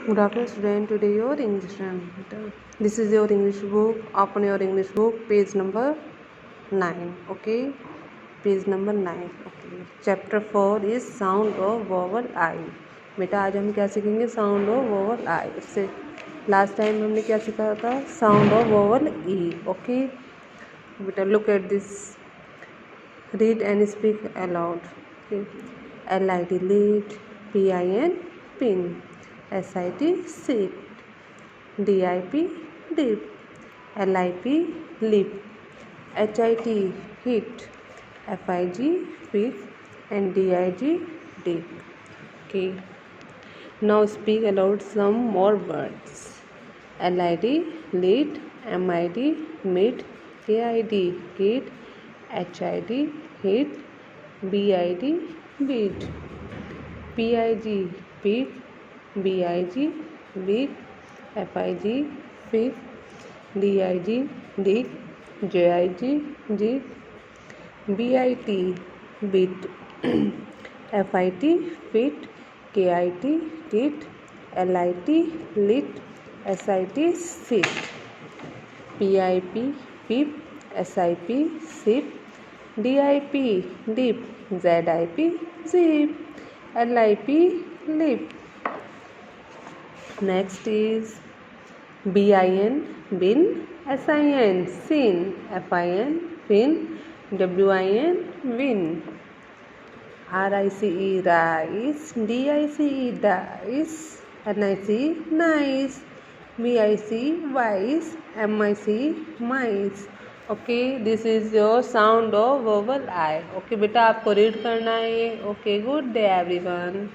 Good afternoon, student. Today your English center. This is your English book. Open your English book, page number 9. Okay, page number 9. Okay. Chapter 4 is sound of vowel I. बेटा आज हम क्या सीखेंगे? Sound of vowel I. इससे last time हमने क्या सीखा था? Sound of vowel E. Okay बेटा, look at this. Read and speak aloud. LIT lead, PIN pin, SIT sit, DIP dip, LIP lip, HIT hit, FIG fit, and DIG dig. Okay. Now speak aloud some more words. LID lead, MID mid, KID kid, HID hit, BID beat, PIG pit, BIG big, FIG fit, DIG dig, JIG jig, BIT bit, FIT fit, KIT kit, LIT lit, SIT sit, PIP pip, SIP sip, DIP dip, ZIP zip, LIP lip. Next is BIN bin, SIN sin, FIN fin, WIN win, RICE rice, DICE dice, NIC nice, VIC vice, MIC mice. Okay, this is your sound of vowel I. Okay बेटा, आपको read करना है. Okay, good day everyone.